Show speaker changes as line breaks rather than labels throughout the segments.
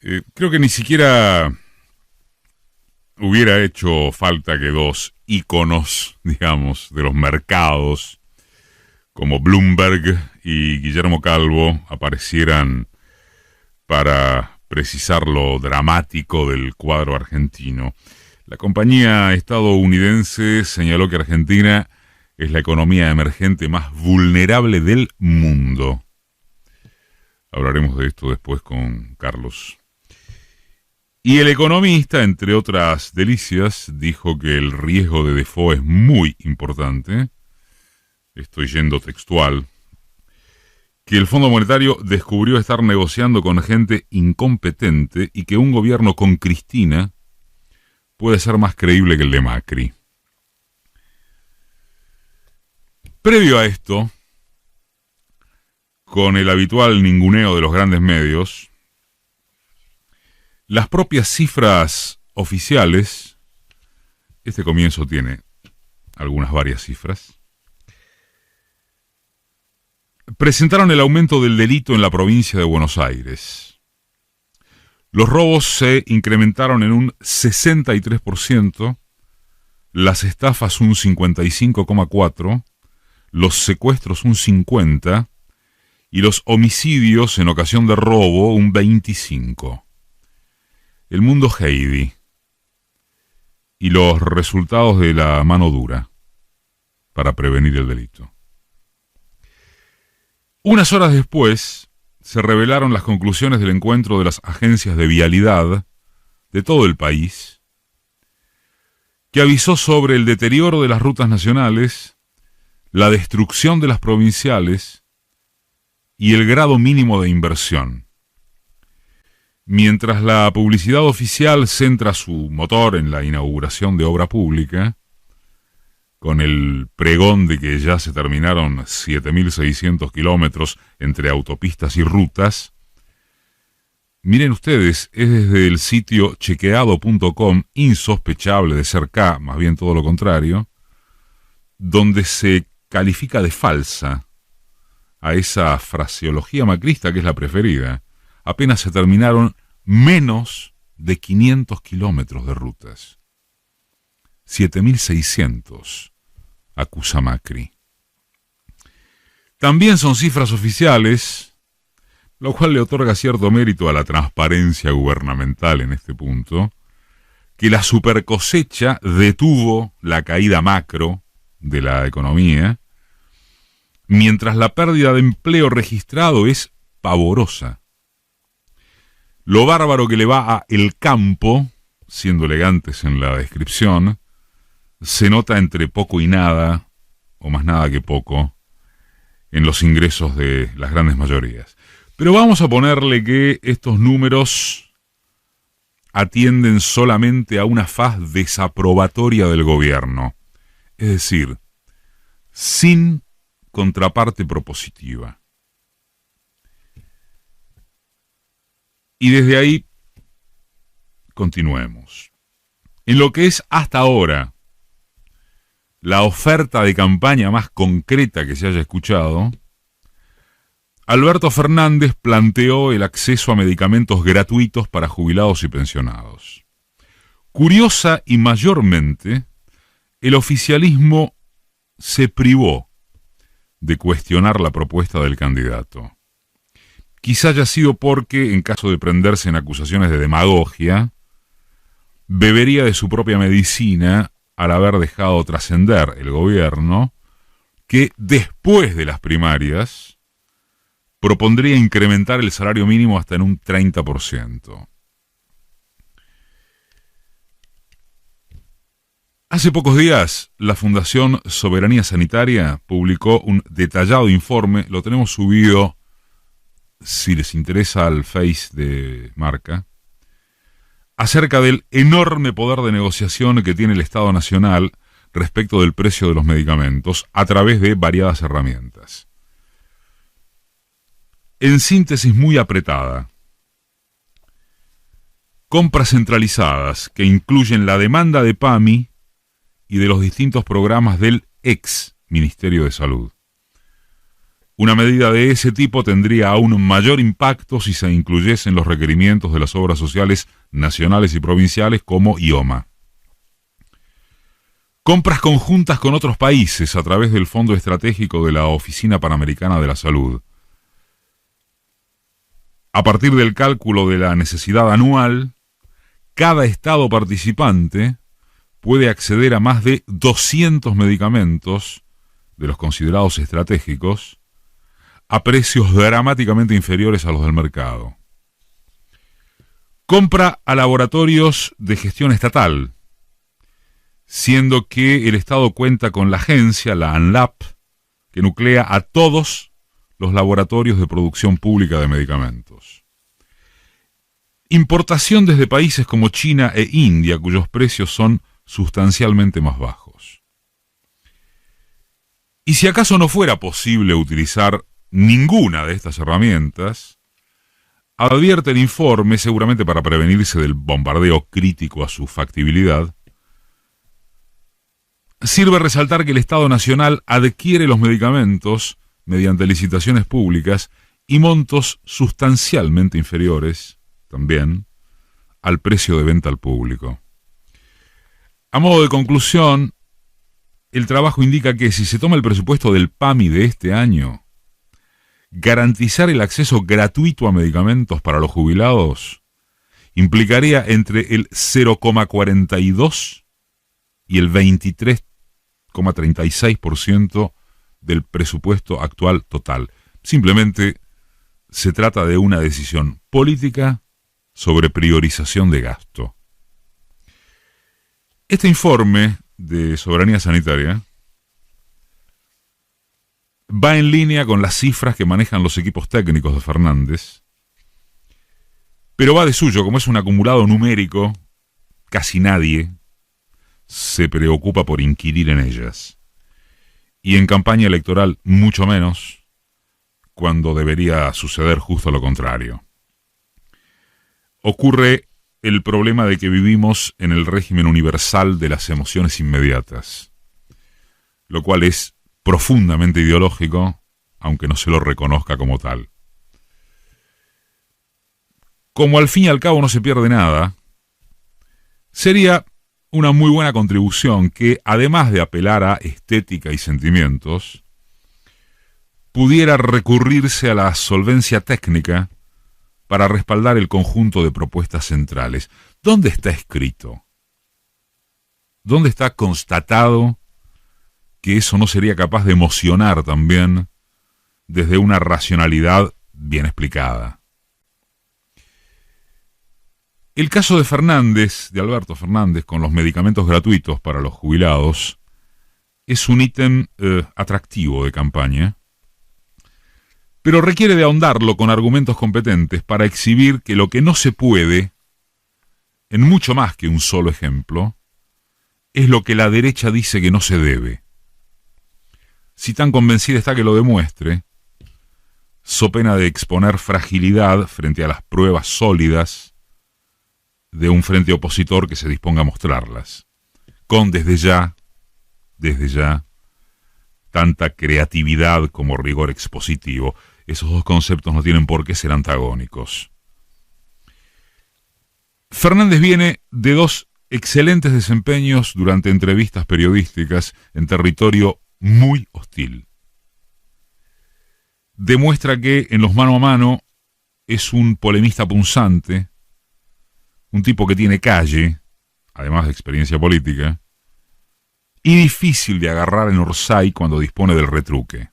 Creo que ni siquiera hubiera hecho falta que dos íconos, digamos, de los mercados, como Bloomberg y Guillermo Calvo, aparecieran para precisar lo dramático del cuadro argentino. La compañía estadounidense señaló que Argentina es la economía emergente más vulnerable del mundo. Hablaremos de esto después con Carlos. Y el economista, entre otras delicias, dijo que el riesgo de default es muy importante. Estoy yendo textual. Que el Fondo Monetario descubrió estar negociando con gente incompetente y que un gobierno con Cristina puede ser más creíble que el de Macri. Previo a esto, con el habitual ninguneo de los grandes medios, las propias cifras oficiales, este comienzo tiene varias cifras, presentaron el aumento del delito en la provincia de Buenos Aires. Los robos se incrementaron en un 63%, las estafas un 55,4%, los secuestros un 50% y los homicidios en ocasión de robo un 25%. El mundo Heidi y los resultados de la mano dura para prevenir el delito. Unas horas después se revelaron las conclusiones del encuentro de las agencias de vialidad de todo el país, que avisó sobre el deterioro de las rutas nacionales, la destrucción de las provinciales y el grado mínimo de inversión. Mientras la publicidad oficial centra su motor en la inauguración de obra pública, con el pregón de que ya se terminaron 7.600 kilómetros entre autopistas y rutas, miren ustedes, es desde el sitio chequeado.com, insospechable de ser K, más bien todo lo contrario, donde se califica de falsa a esa fraseología macrista que es la preferida. Apenas se terminaron menos de 500 kilómetros de rutas. 7.600, acusa Macri. También son cifras oficiales, lo cual le otorga cierto mérito a la transparencia gubernamental en este punto, que la supercosecha detuvo la caída macro de la economía, mientras la pérdida de empleo registrado es pavorosa. Lo bárbaro que le va a el campo, siendo elegantes en la descripción, se nota entre poco y nada, o más nada que poco, en los ingresos de las grandes mayorías. Pero vamos a ponerle que estos números atienden solamente a una faz desaprobatoria del gobierno, es decir, sin contraparte propositiva. Y desde ahí continuemos. En lo que es hasta ahora la oferta de campaña más concreta que se haya escuchado, Alberto Fernández planteó el acceso a medicamentos gratuitos para jubilados y pensionados. Curiosa y mayormente, el oficialismo se privó de cuestionar la propuesta del candidato. Quizá haya sido porque, en caso de prenderse en acusaciones de demagogia, bebería de su propia medicina al haber dejado trascender el gobierno que después de las primarias propondría incrementar el salario mínimo hasta en un 30%. Hace pocos días, la Fundación Soberanía Sanitaria publicó un detallado informe, lo tenemos subido si les interesa al Face de Marca, acerca del enorme poder de negociación que tiene el Estado Nacional respecto del precio de los medicamentos a través de variadas herramientas. En síntesis muy apretada, compras centralizadas que incluyen la demanda de PAMI y de los distintos programas del ex Ministerio de Salud. Una medida de ese tipo tendría aún mayor impacto si se incluyesen los requerimientos de las obras sociales nacionales y provinciales como IOMA. Compras conjuntas con otros países a través del Fondo Estratégico de la Oficina Panamericana de la Salud. A partir del cálculo de la necesidad anual, cada estado participante puede acceder a más de 200 medicamentos de los considerados estratégicos a precios dramáticamente inferiores a los del mercado. Compra a laboratorios de gestión estatal, siendo que el Estado cuenta con la agencia, la ANLAP, que nuclea a todos los laboratorios de producción pública de medicamentos. Importación desde países como China e India, cuyos precios son sustancialmente más bajos. Y si acaso no fuera posible utilizar ninguna de estas herramientas, advierte el informe, seguramente para prevenirse del bombardeo crítico a su factibilidad, sirve resaltar que el Estado Nacional adquiere los medicamentos mediante licitaciones públicas y montos sustancialmente inferiores, también, al precio de venta al público. A modo de conclusión, el trabajo indica que si se toma el presupuesto del PAMI de este año, garantizar el acceso gratuito a medicamentos para los jubilados implicaría entre el 0,42 y el 23,36% del presupuesto actual total. Simplemente se trata de una decisión política sobre priorización de gasto. Este informe de soberanía sanitaria va en línea con las cifras que manejan los equipos técnicos de Fernández, pero va de suyo, como es un acumulado numérico, casi nadie se preocupa por inquirir en ellas. Y en campaña electoral mucho menos, cuando debería suceder justo lo contrario. Ocurre el problema de que vivimos en el régimen universal de las emociones inmediatas, lo cual es profundamente ideológico, aunque no se lo reconozca como tal. Como al fin y al cabo no se pierde nada, sería una muy buena contribución que, además de apelar a estética y sentimientos, pudiera recurrirse a la solvencia técnica para respaldar el conjunto de propuestas centrales. ¿Dónde está escrito? ¿Dónde está constatado que eso no sería capaz de emocionar también desde una racionalidad bien explicada? El caso de Fernández, de Alberto Fernández, con los medicamentos gratuitos para los jubilados, es un ítem atractivo de campaña, pero requiere de ahondarlo con argumentos competentes para exhibir que lo que no se puede, en mucho más que un solo ejemplo, es lo que la derecha dice que no se debe. Si tan convencida está que lo demuestre, so pena de exponer fragilidad frente a las pruebas sólidas de un frente opositor que se disponga a mostrarlas, con desde ya, tanta creatividad como rigor expositivo. Esos dos conceptos no tienen por qué ser antagónicos. Fernández viene de dos excelentes desempeños durante entrevistas periodísticas en territorio muy hostil. Demuestra que en los mano a mano es un polemista punzante, un tipo que tiene calle, además de experiencia política, y difícil de agarrar en Orsay cuando dispone del retruque.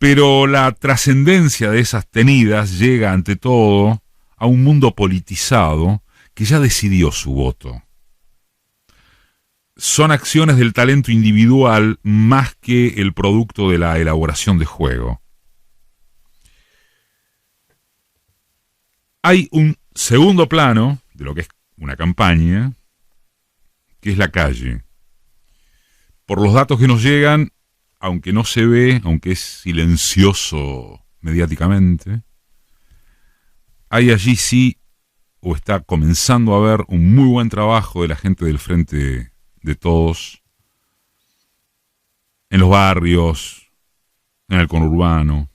Pero la trascendencia de esas tenidas llega ante todo a un mundo politizado que ya decidió su voto. Son acciones del talento individual más que el producto de la elaboración de juego. Hay un segundo plano de lo que es una campaña, que es la calle. Por los datos que nos llegan, aunque no se ve, aunque es silencioso mediáticamente, hay allí sí, o está comenzando a haber un muy buen trabajo de la gente del Frente de Todos, en los barrios, en el conurbano.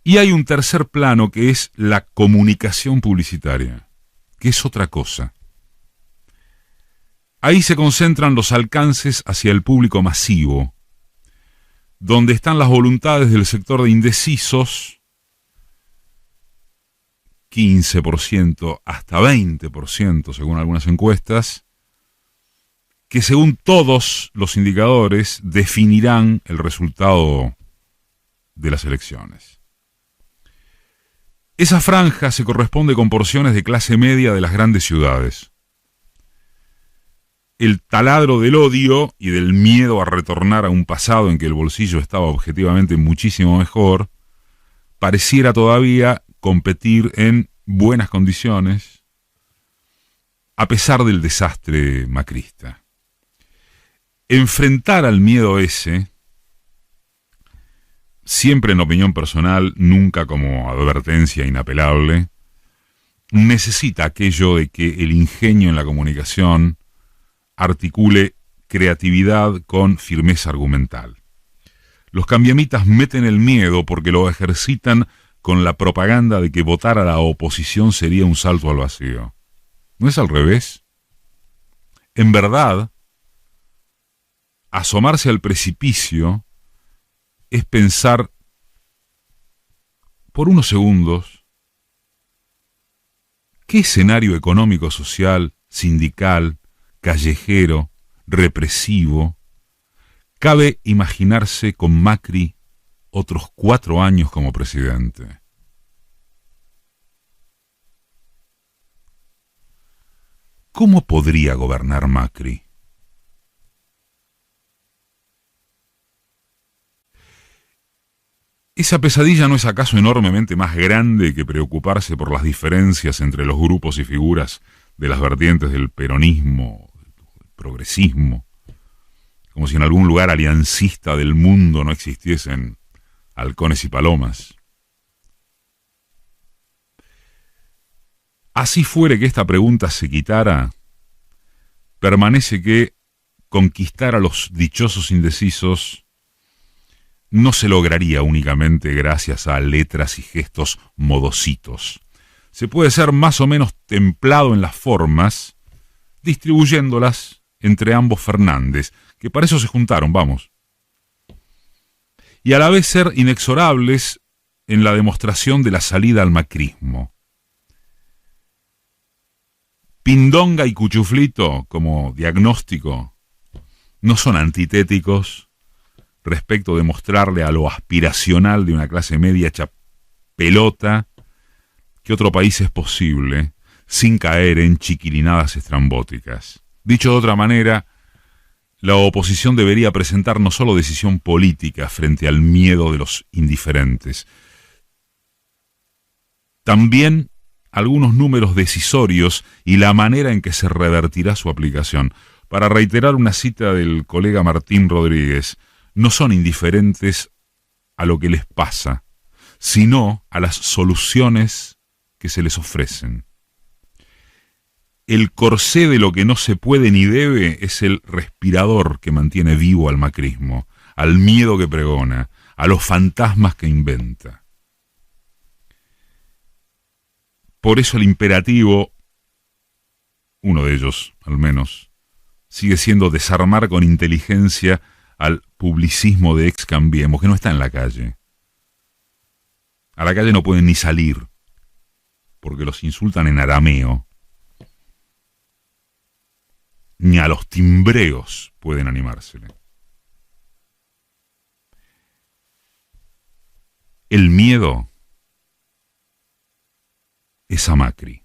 Y hay un tercer plano que es la comunicación publicitaria, que es otra cosa. Ahí se concentran los alcances hacia el público masivo, donde están las voluntades del sector de indecisos, 15% hasta 20% según algunas encuestas, que según todos los indicadores definirán el resultado de las elecciones. Esa franja se corresponde con porciones de clase media de las grandes ciudades. El taladro del odio y del miedo a retornar a un pasado en que el bolsillo estaba objetivamente muchísimo mejor, pareciera todavía competir en buenas condiciones, a pesar del desastre macrista. Enfrentar al miedo ese, siempre en opinión personal, nunca como advertencia inapelable, necesita aquello de que el ingenio en la comunicación articule creatividad con firmeza argumental. Los cambiamitas meten el miedo porque lo ejercitan con la propaganda de que votar a la oposición sería un salto al vacío. ¿No es al revés? En verdad, asomarse al precipicio es pensar por unos segundos qué escenario económico, social, sindical, callejero, represivo cabe imaginarse con Macri otros 4 años como presidente. ¿Cómo podría gobernar Macri? ¿Esa pesadilla no es acaso enormemente más grande que preocuparse por las diferencias entre los grupos y figuras de las vertientes del peronismo, del progresismo? Como si en algún lugar aliancista del mundo no existiesen halcones y palomas. Así fuere que esta pregunta se quitara, permanece que conquistar a los dichosos indecisos no se lograría únicamente gracias a letras y gestos modositos. Se puede ser más o menos templado en las formas, distribuyéndolas entre ambos Fernández, que para eso se juntaron, vamos. Y a la vez ser inexorables en la demostración de la salida al macrismo. Pindonga y Cuchuflito, como diagnóstico, no son antitéticos respecto de mostrarle a lo aspiracional de una clase media hecha pelota que otro país es posible sin caer en chiquilinadas estrambóticas. Dicho de otra manera, la oposición debería presentar no solo decisión política frente al miedo de los indiferentes, también algunos números decisorios y la manera en que se revertirá su aplicación. Para reiterar una cita del colega Martín Rodríguez, no son indiferentes a lo que les pasa, sino a las soluciones que se les ofrecen. El corsé de lo que no se puede ni debe es el respirador que mantiene vivo al macrismo, al miedo que pregona, a los fantasmas que inventa. Por eso el imperativo, uno de ellos al menos, sigue siendo desarmar con inteligencia al publicismo de ex Cambiemos, que no está en la calle. A la calle no pueden ni salir, porque los insultan en arameo. Ni a los timbreos pueden animársele. El miedo es a Macri.